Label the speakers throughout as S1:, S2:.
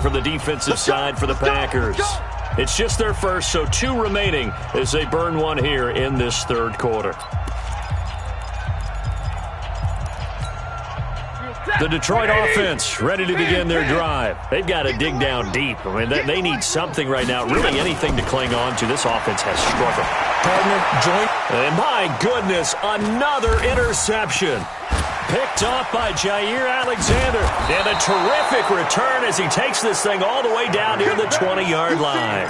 S1: coming from the defensive side for the Packers. It's just their first, so 2 remaining as they burn one here in this third quarter. The Detroit offense ready to begin their drive. They've got to dig down deep. I mean, they need something right now, really anything to cling on to. This offense has struggled.
S2: Partner, join.
S1: And my goodness, another interception. Picked off by Jair Alexander. And a terrific return as he takes this thing all the way down near the 20-yard line.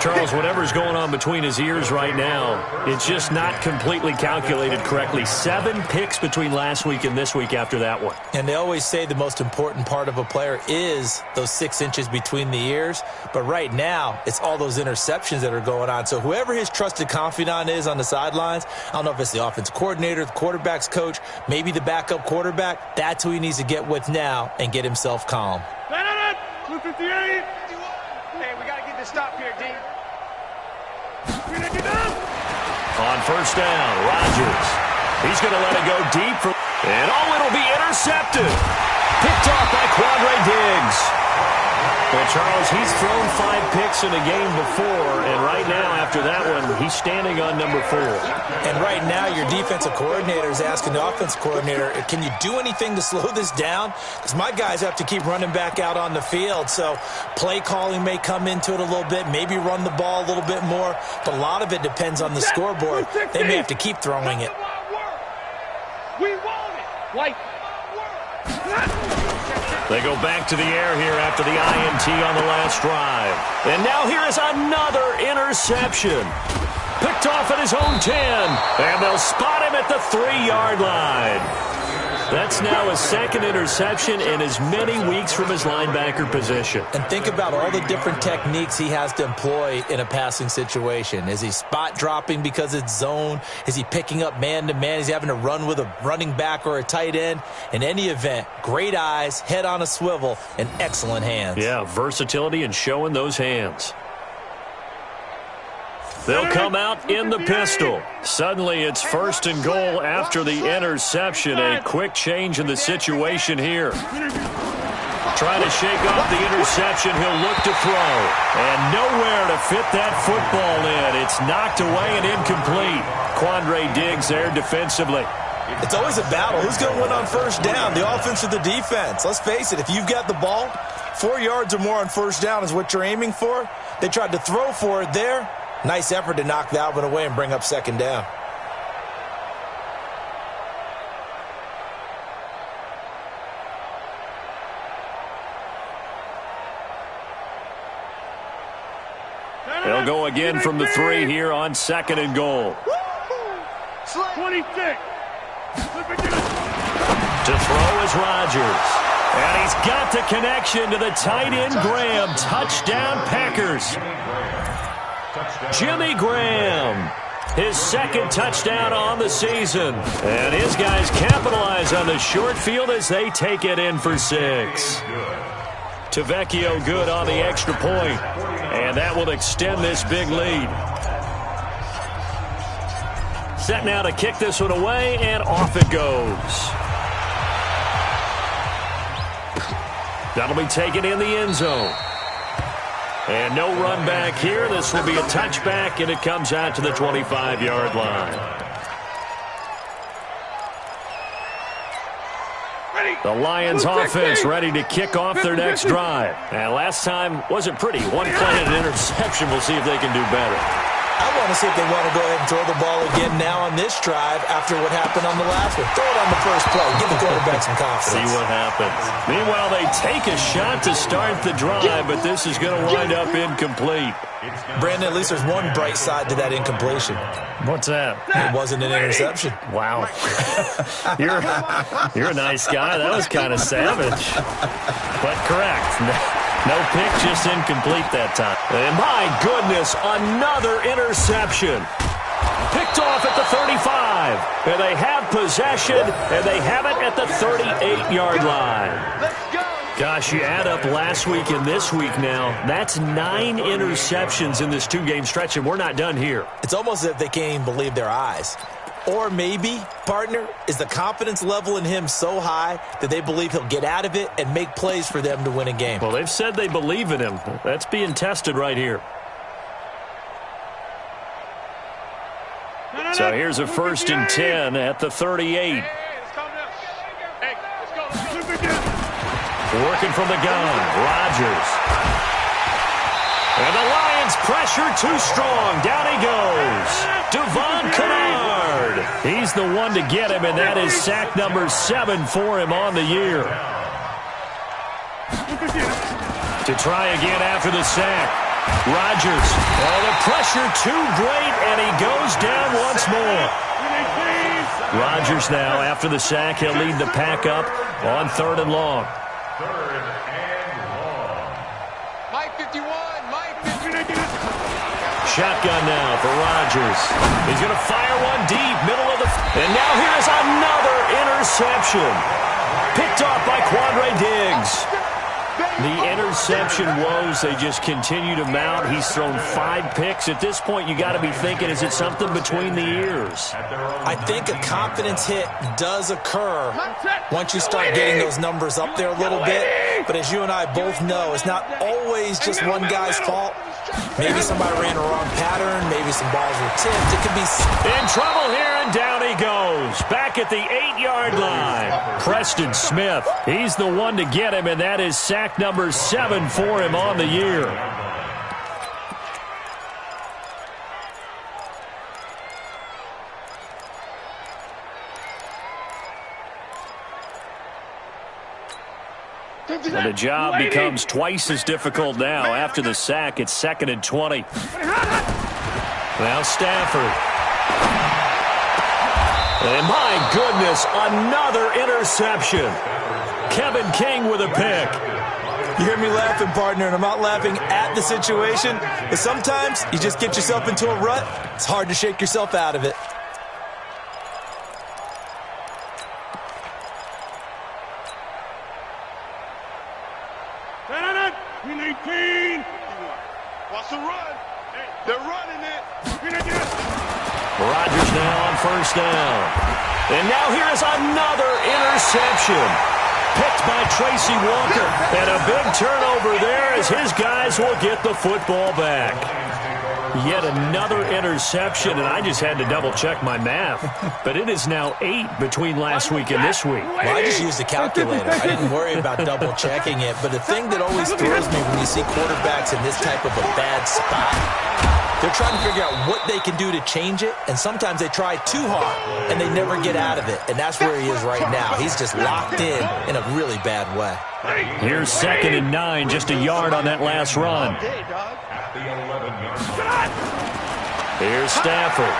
S1: Charles, whatever's going on between his ears right now, it's just not completely calculated correctly. 7 picks between last week and this week after that one.
S2: And they always say the most important part of a player is those 6 inches between the ears. But right now, it's all those interceptions that are going on. So whoever his trusted confidant is on the sidelines, I don't know if it's the offense coordinator, the quarterback's coach, maybe the backup quarterback, that's who he needs to get with now and get himself calm.
S3: 258. Hey, we got to get this stop here, D.
S1: On first down, Rodgers. He's going to let it go deep. And it'll be intercepted. Picked off by Quandre Diggs. Well, Charles, he's thrown 5 picks in a game before, and right now, after that one, he's standing on number 4.
S2: And right now, your defensive coordinator is asking the offensive coordinator, can you do anything to slow this down? Because my guys have to keep running back out on the field, so play calling may come into it a little bit, maybe run the ball a little bit more, but a lot of it depends on the scoreboard. They may have to keep throwing it.
S3: We want it. Like,
S1: they go back to the air here after the INT on the last drive. And now here is another interception. Picked off at his own 10. And they'll spot him at the 3-yard line. That's now his 2nd interception in as many weeks from his linebacker position.
S2: And think about all the different techniques he has to employ in a passing situation. Is he spot dropping because it's zone? Is he picking up man-to-man? Is he having to run with a running back or a tight end? In any event, great eyes, head on a swivel, and excellent hands.
S1: Yeah, versatility and showing those hands. They'll come out in the pistol. Suddenly it's 1st and goal after the interception. A quick change in the situation here. Trying to shake off the interception. He'll look to throw. And nowhere to fit that football in. It's knocked away and incomplete. Quandre Diggs there defensively.
S2: It's always a battle. Who's going to win on first down, the offense or the defense? Let's face it, if you've got the ball, 4 yards or more on first down is what you're aiming for. They tried to throw for it there. Nice effort to knock that one away and bring up 2nd down.
S1: They'll go again from the 3 here on 2nd and goal.
S3: 26.
S1: To throw is Rodgers. And he's got the connection to the tight end Graham. Touchdown Packers. Jimmy Graham, his 2nd touchdown on the season. And his guys capitalize on the short field as they take it in for 6. Tavecchio good on the extra point. And that will extend this big lead. Set now to kick this one away, and off it goes. That'll be taken in the end zone. And no run back here. This will be a touchback, and it comes out to the 25-yard line. The Lions offense ready to kick off their next drive. And last time wasn't pretty. 1 play and an interception. We'll see if they can do better.
S2: I want to see if they want to go ahead and throw the ball again now on this drive after what happened on the last one. Throw it on the first play. Give the quarterback some confidence.
S1: See what happens. Meanwhile, they take a shot to start the drive, but this is going to wind up incomplete.
S2: Brandon, at least there's one bright side to that incompletion.
S1: What's that?
S2: It wasn't an interception.
S1: Wow. You're a nice guy. That was kind of savage. But correct. No pick, just incomplete that time. And my goodness, another interception. Picked off at the 35. And they have possession, and they have it at the 38-yard line.
S3: Let's go.
S1: Gosh, you add up last week and this week now, that's 9 interceptions in this 2-game stretch, and we're not done here.
S2: It's almost as if they can't even believe their eyes. Or maybe, partner, is the confidence level in him so high that they believe he'll get out of it and make plays for them to win a game.
S1: Well, they've said they believe in him. That's being tested right here. So here's a 1st and 10 at the 38. Working from the gun, Rodgers. And the Lions pressure too strong. Down he goes. Devon Kennard. He's the one to get him, and that is sack number 7 for him on the year. To try again after the sack. Rodgers. Oh, the pressure too great, and he goes down once more. Rodgers now, after the sack, he'll lead the pack up on 3rd and long.
S3: Mike 51, Mike 51.
S1: Shotgun now for Rodgers. He's going to fire one deep, middle of the... And now here's another interception. Picked off by Quandre Diggs. The interception woes, they just continue to mount. He's thrown 5 picks. At this point, you got to be thinking, is it something between the ears?
S2: I think a confidence hit does occur once you start getting those numbers up there a little bit. But as you and I both know, it's not always just one guy's fault. Maybe somebody ran a wrong pattern. Maybe some balls were tipped. It could be...
S1: In trouble here, and down he goes. Back at the 8-yard line. Preston Smith. He's the one to get him, and that is sack number 7 for him on the year. And the job becomes twice as difficult now. After the sack, it's 2nd and 20. Now Stafford. And my goodness, another interception. Kevin King with a pick.
S2: You hear me laughing, partner, and I'm not laughing at the situation. But sometimes you just get yourself into a rut. It's hard to shake yourself out of it.
S3: Watch the run. They're running it.
S1: Rodgers now on 1st down. And now here is another interception. Picked by Tracy Walker. And a big turnover there as his guys will get the football back. Yet another interception, and I just had to double-check my math. But it is now 8 between last week and this week.
S2: Well, I just used a calculator. I didn't worry about double-checking it. But the thing that always throws me when you see quarterbacks in this type of a bad spot, they're trying to figure out what they can do to change it, and sometimes they try too hard, and they never get out of it. And that's where he is right now. He's just locked in a really bad way.
S1: Here's 2nd and 9, just a yard on that last run. Here's Stafford.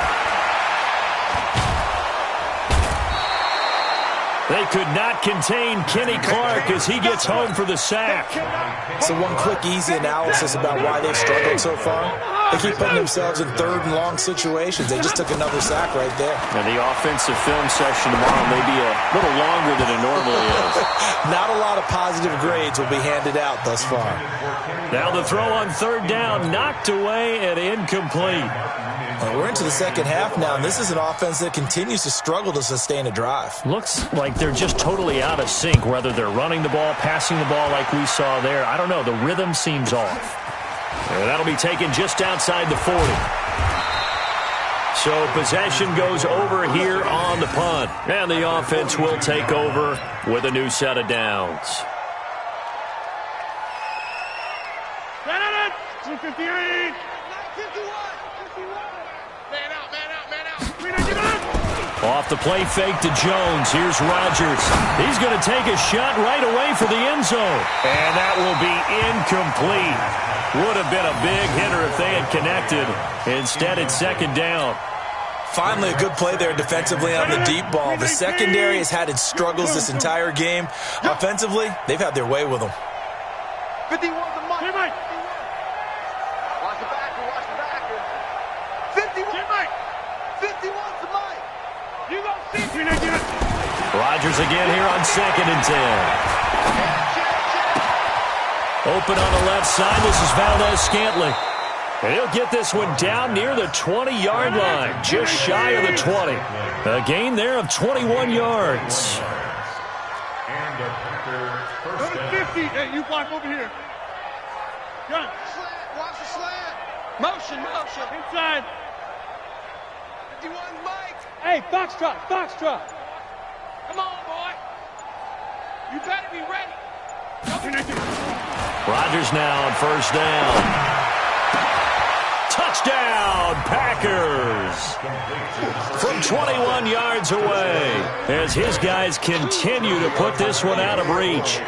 S1: They could not contain Kenny Clark as he gets home for the sack.
S2: So one quick, easy analysis about why they've struggled so far. They keep putting themselves in 3rd and long situations. They just took another sack right there.
S1: And the offensive film session tomorrow may be a little longer than it normally is.
S2: Not a lot of positive grades will be handed out thus far.
S1: Now the throw on 3rd down, knocked away and incomplete.
S2: Well, we're into the 2nd half now, and this is an offense that continues to struggle to sustain a drive.
S1: Looks like they're just totally out of sync, whether they're running the ball, passing the ball like we saw there. I don't know. The rhythm seems off. And that'll be taken just outside the 40. So possession goes over here on the punt. And the offense will take over with a new set of downs.
S3: 258.
S1: Off the play fake to Jones. Here's Rodgers. He's going to take a shot right away for the end zone. And that will be incomplete. Would have been a big hitter if they had connected. Instead, it's 2nd down.
S2: Finally, a good play there defensively on the deep ball. The secondary has had its struggles this entire game. Offensively, they've had their way with them.
S3: 51 to Mike. Hey, Mike. Watch the backer. Watch the backer. 51. Hey, Mike. 51 to Mike. You don't see.
S1: Rodgers again here on 2nd and 10. Open on the left side. This is Valdez Scantling. And he'll get this one down near the 20-yard line, just shy of the 20. A gain there of 21 yards.
S3: Number 50. Hey, you block over here. Gun. Slant. Watch the slant. Motion. Inside. 51, Mike. Hey, Foxtrot. Come on, boy. You better be ready.
S1: Rodgers now on first down. Touchdown, Packers! From 21 yards away, as his guys continue to put this one out of reach.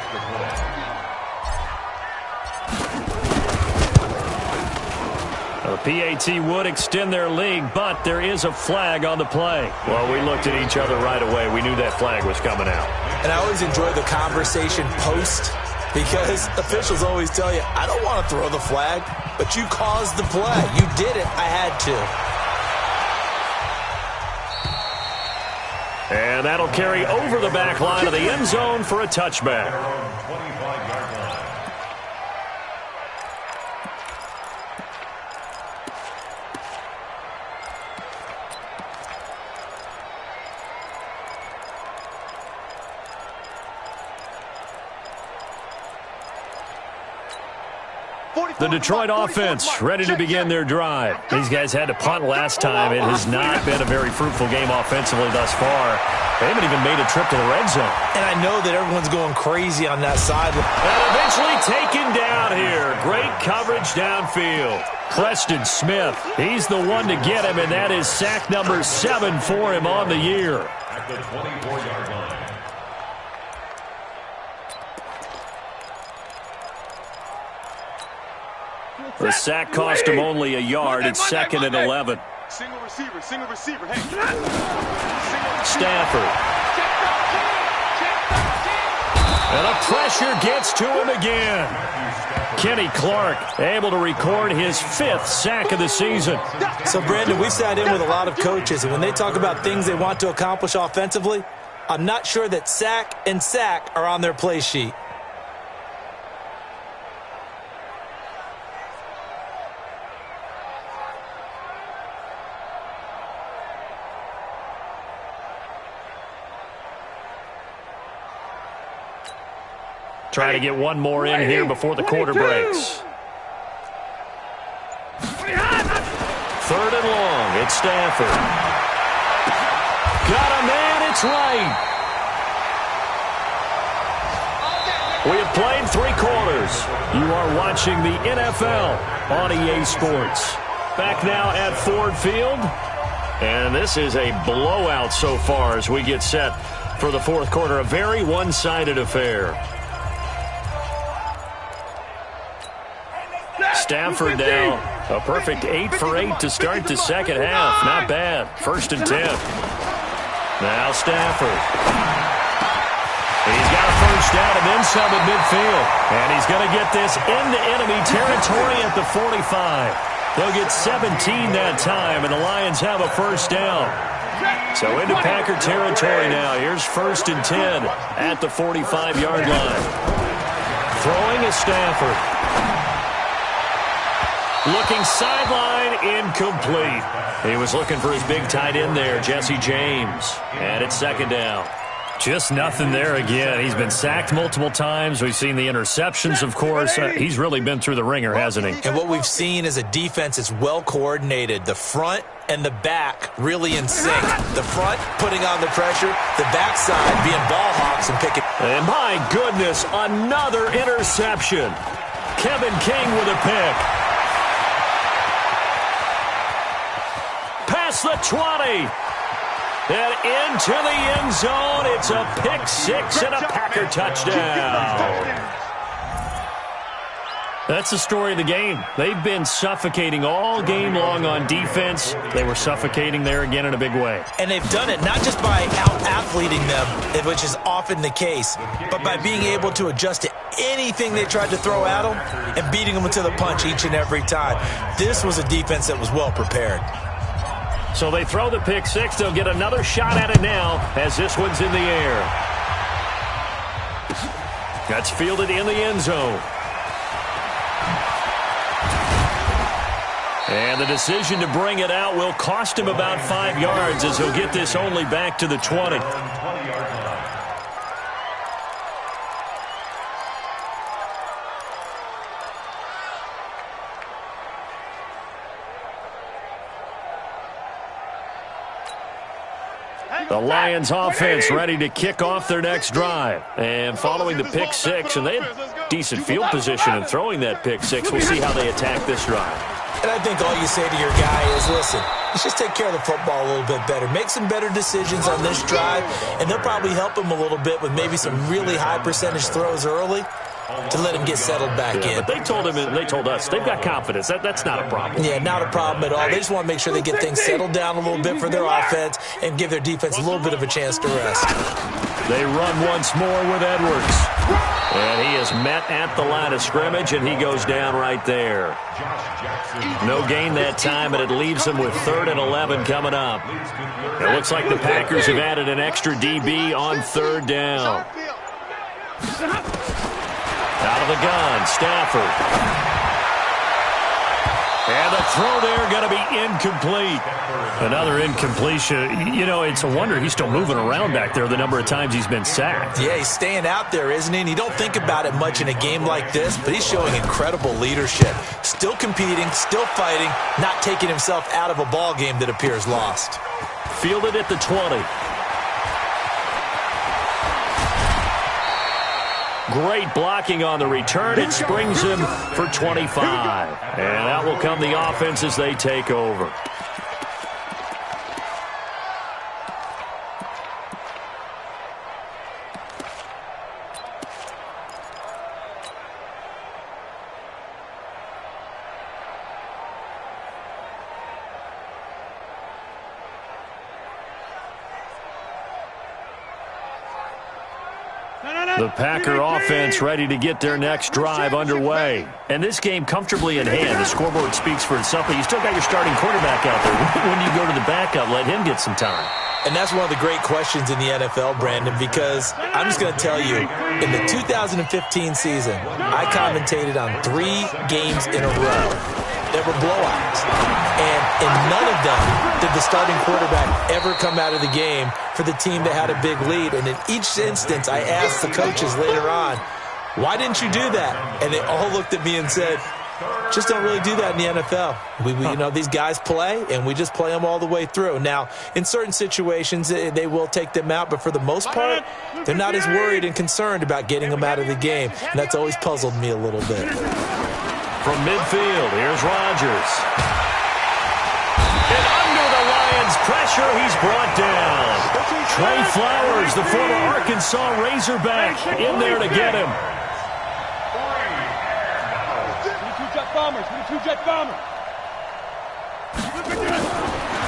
S1: The PAT would extend their lead, but there is a flag on the play. Well, we looked at each other right away. We knew that flag was coming out.
S2: And I always enjoy the conversation post, because officials always tell you, I don't want to throw the flag, but you caused the play. You did it. I had to.
S1: And that'll carry over the back line of the end zone for a touchback. The Detroit offense ready to begin their drive. These guys had to punt last time. It has not been a very fruitful game offensively thus far. They haven't even made a trip to the red zone.
S2: And I know that everyone's going crazy on that side.
S1: And eventually taken down here. Great coverage downfield. Preston Smith, he's the one to get him, and that is sack number 7 for him on the year.
S4: At the 24-yard line.
S1: The sack cost him only a yard. It's second and 11.
S3: Single receiver. Hey.
S1: Stafford. And the pressure gets to him again. Kenny Clark able to record his 5th sack of the season.
S2: So, Brandon, we sat in with a lot of coaches, and when they talk about things they want to accomplish offensively, I'm not sure that sack and sack are on their play sheet.
S1: Trying to get one more in here before the quarter breaks. 3rd and long. It's Stafford. Got a man. It's right. We have played 3 quarters. You are watching the NFL on EA Sports. Back now at Ford Field. And this is a blowout so far as we get set for the 4th quarter. A very one-sided affair. Stafford now, a perfect 8 for 8 to start the second half. Not bad. 1st and 10. Now Stafford. He's got a first down and then some at midfield. And he's going to get this into enemy territory at the 45. They'll get 17 that time, and the Lions have a first down. So into Packer territory now. Here's 1st and 10 at the 45-yard line. Throwing is Stafford. Looking sideline, incomplete. He was looking for his big tight end there, Jesse James. And it's 2nd down. Just nothing there again. He's been sacked multiple times. We've seen the interceptions, of course. He's really been through the ringer, hasn't he?
S2: And what we've seen is a defense that's well coordinated. The front and the back really in sync. The front putting on the pressure, the backside being ball hawks and picking.
S1: And my goodness, another interception. Kevin King with a pick. Past the 20. And into the end zone. It's a pick 6 and a Packer touchdown. That's the story of the game. They've been suffocating all game long on defense. They were suffocating there again in a big way.
S2: And they've done it not just by out-athleting them, which is often the case, but by being able to adjust to anything they tried to throw at them and beating them to the punch each and every time. This was a defense that was well prepared.
S1: So they throw the pick 6. They'll get another shot at it now as this one's in the air. That's fielded in the end zone. And the decision to bring it out will cost him about 5 yards as he'll get this only back to the 20. The Lions offense ready to kick off their next drive. And following the pick six, and they had decent field position in throwing that pick six. We'll see how they attack this drive.
S2: And I think all you say to your guy is, listen, let's just take care of the football a little bit better. Make some better decisions on this drive, and they'll probably help him a little bit with maybe some really high percentage throws early to let him get settled back in.
S1: But they told him, and they told us, they've got confidence. That's not a problem.
S2: Yeah, not a problem at all. They just want to make sure they get things settled down a little bit for their offense and give their defense a little bit of a chance to rest.
S1: They run once more with Edwards. And he is met at the line of scrimmage, and he goes down right there. No gain that time, and it leaves them with 3rd and 11 coming up. It looks like the Packers have added an extra DB on 3rd down. Out of the gun, Stafford. And the throw there going to be incomplete.
S5: Another incompletion. You know, it's a wonder he's still moving around back there the number of times he's been sacked.
S2: Yeah, he's staying out there, isn't he? And you don't think about it much in a game like this, but he's showing incredible leadership. Still competing, still fighting, not taking himself out of a ball game that appears lost.
S1: Fielded at the 20. Great blocking on the return. It springs him for 25. And out will come the offense as they take over. The Packer offense ready to get their next drive underway. And this game comfortably in hand. The scoreboard speaks for itself, but you still got your starting quarterback out there. When you go to the backup, let him get some time.
S2: And that's one of the great questions in the NFL, Brandon, because I'm just going to tell you, in the 2015 season, I commentated on 3 games in a row. There were blowouts. And in none of them did the starting quarterback ever come out of the game for the team that had a big lead. And in each instance, I asked the coaches later on, why didn't you do that? And they all looked at me and said, just don't really do that in the NFL. You know, these guys play, and we just play them all the way through. Now, in certain situations, they will take them out, but for the most part, they're not as worried and concerned about getting them out of the game. And that's always puzzled me a little bit.
S1: From midfield, here's Rodgers. And under the Lions' pressure, he's brought down. Trey Flowers, the former Arkansas Razorback, in there to get him.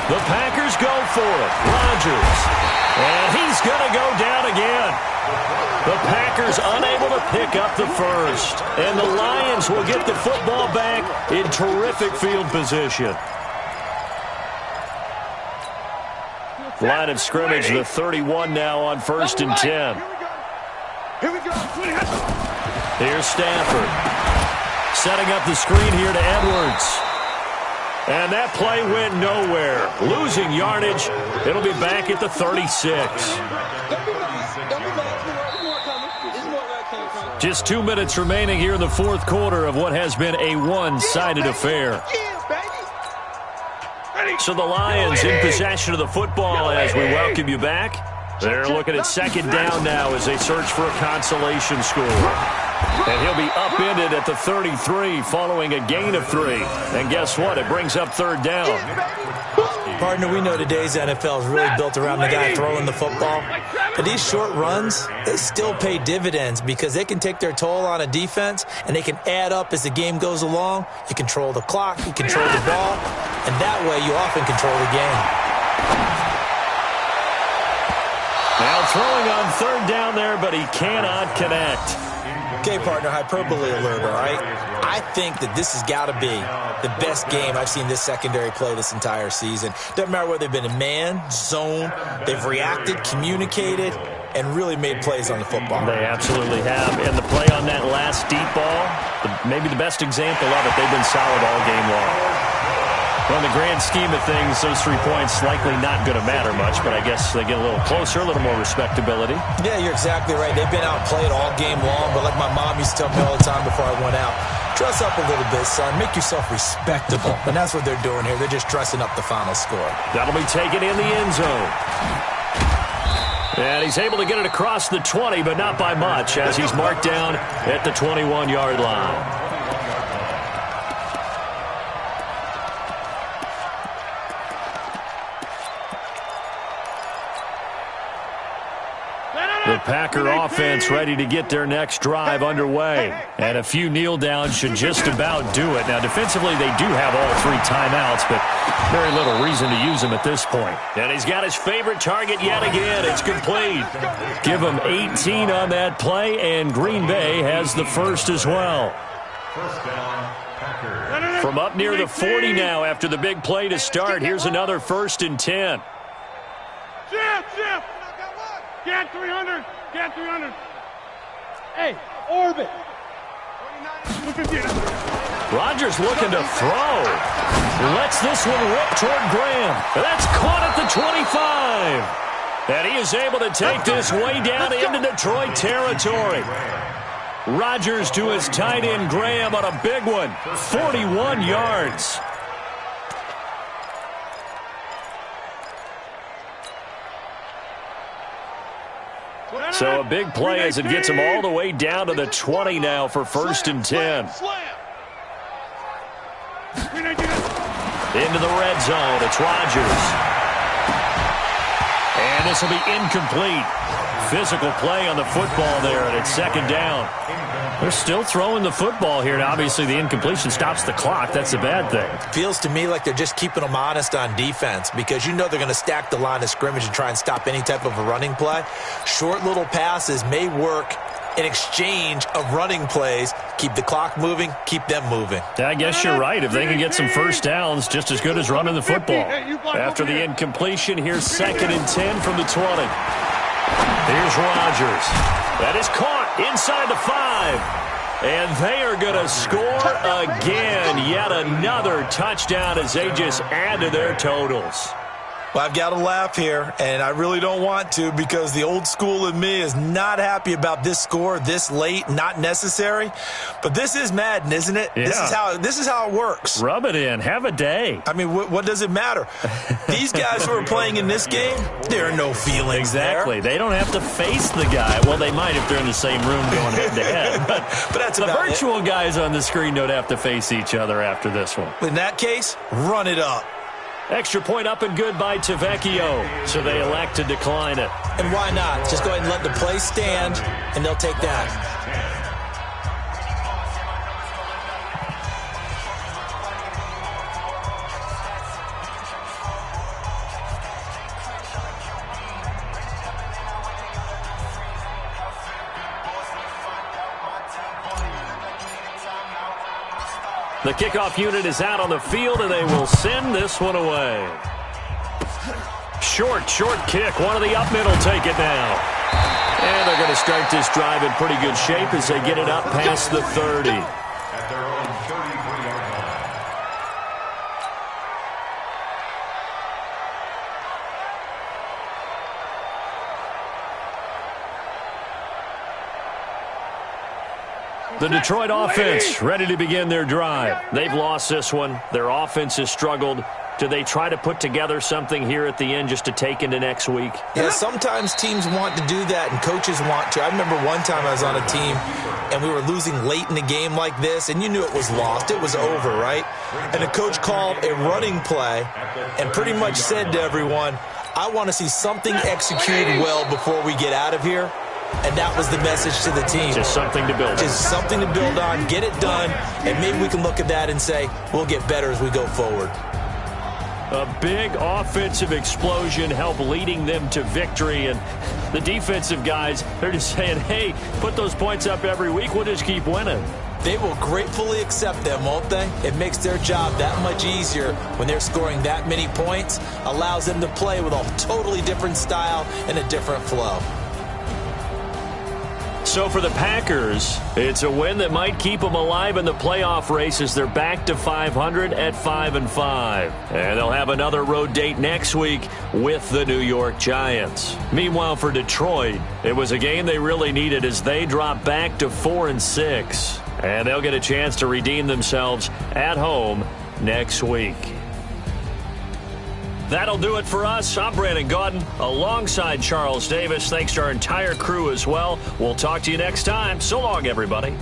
S1: The Packers go for it. Rodgers. And he's going to go down again. The Packers unable to pick up the first. And the Lions will get the football back in terrific field position. Line of scrimmage, the 31 now on 1st and 10.
S3: Here we go.
S1: Here's Stafford. Setting up the screen here to Edwards. And that play went nowhere. Losing yardage. It'll be back at the 36. Just 2 minutes remaining here in the 4th quarter of what has been a one-sided affair. So the Lions in possession of the football as we welcome you back. They're looking at 2nd down now as they search for a consolation score. And he'll be upended at the 33 following a gain of 3. And guess what? It brings up 3rd down.
S2: Partner, we know today's NFL is really built around the guy throwing the football. But these short runs, they still pay dividends because they can take their toll on a defense and they can add up as the game goes along. You control the clock, you control the ball, and that way you often control the game.
S1: Now throwing on 3rd down there, but he cannot connect.
S2: Okay, partner, hyperbole alert, all right? I think that this has got to be the best game I've seen this secondary play this entire season. Doesn't matter whether they've been in man, zone, they've reacted, communicated, and really made plays on the football.
S1: They absolutely have. And the play on that last deep ball, maybe the best example of it, they've been solid all game long.
S5: Well, in the grand scheme of things, those 3 points likely not going to matter much, but I guess they get a little closer, a little more respectability.
S2: Yeah, you're exactly right. They've been outplayed all game long, but like my mom used to tell me all the time before I went out, dress up a little bit, son. Make yourself respectable. And that's what they're doing here. They're just dressing up the final score.
S5: That'll be taken in the end zone. And he's able to get it across the 20, but not by much, as he's marked down at the 21-yard line. The Packer offense ready to get their next drive underway. And a few kneel downs should just about do it. Now, defensively, they do have all 3 timeouts, but very little reason to use them at this point. And he's got his favorite target yet again. It's complete. Give him 18 on that play, and Green Bay has the first as well.
S4: First down, Packers.
S5: From up near the 40 now after the big play to start, here's another 1st and 10.
S3: Shift. Get 300. Get 300. Hey, orbit.
S5: Rodgers looking to throw. Lets this one rip toward Graham. That's caught at the 25. And he is able to take this way down into Detroit territory. Rodgers to his tight end Graham on a big one. 41 yards. So a big play as it gets him all the way down to the 20 now for 1st and 10. Into the red zone. It's Rodgers. And this will be incomplete. Physical play on the football there, and it's 2nd down. They're still throwing the football here, and obviously the incompletion stops the clock. That's a bad thing.
S2: Feels to me like they're just keeping them honest on defense because you know they're going to stack the line of scrimmage and try and stop any type of a running play. Short little passes may work in exchange of running plays. Keep the clock moving, keep them moving.
S5: I guess you're right. If they can get some first downs, just as good as running the football. After the incompletion, here's 2nd and 10 from the 20. Here's Rodgers. That is caught inside the 5. And they are going to score again. Yet another touchdown as they just add to their totals.
S2: Well, I've got to laugh here, and I really don't want to because the old school in me is not happy about this score this late, not necessary. But this is Madden, isn't it?
S5: Yeah.
S2: This is how it works.
S5: Rub it in. Have a day.
S2: I mean, what does it matter? These guys who are playing in this game, there are no feelings
S5: Exactly.
S2: there.
S5: They don't have to face the guy. Well, they might if they're in the same room going head-to-head. But
S2: that's
S5: the
S2: about
S5: virtual guys on the screen don't have to face each other after this one.
S2: In that case, run it up.
S5: Extra point up and good by Tavecchio, so they elect to decline it.
S2: And why not? Just go ahead and let the play stand, and they'll take that.
S5: The kickoff unit is out on the field, and they will send this one away. Short kick. One of the up middle take it now. And they're going to start this drive in pretty good shape as they get it up past the 30.
S4: At their own 33-yard line.
S5: The Detroit offense ready to begin their drive. They've lost this one. Their offense has struggled. Do they try to put together something here at the end just to take into next week?
S2: Yeah, sometimes teams want to do that and coaches want to. I remember one time I was on a team and we were losing late in a game like this, and you knew it was lost. It was over, right? And the coach called a running play and pretty much said to everyone, I want to see something executed well before we get out of here. And that was the message to the team.
S5: Just something to build on.
S2: Just something to build on, get it done, and maybe we can look at that and say, we'll get better as we go forward.
S5: A big offensive explosion helped leading them to victory. And the defensive guys, they're just saying, hey, put those points up every week. We'll just keep winning.
S2: They will gratefully accept them, won't they? It makes their job that much easier when they're scoring that many points. Allows them to play with a totally different style and a different flow.
S1: So for the Packers, it's a win that might keep them alive in the playoff race as they're back to 500 at 5-5. And they'll have another road date next week with the New York Giants. Meanwhile, for Detroit, it was a game they really needed as they drop back to 4-6. And they'll get a chance to redeem themselves at home next week. That'll do it for us. I'm Brandon Gaudin alongside Charles Davis. Thanks to our entire crew as well. We'll talk to you next time. So long, everybody.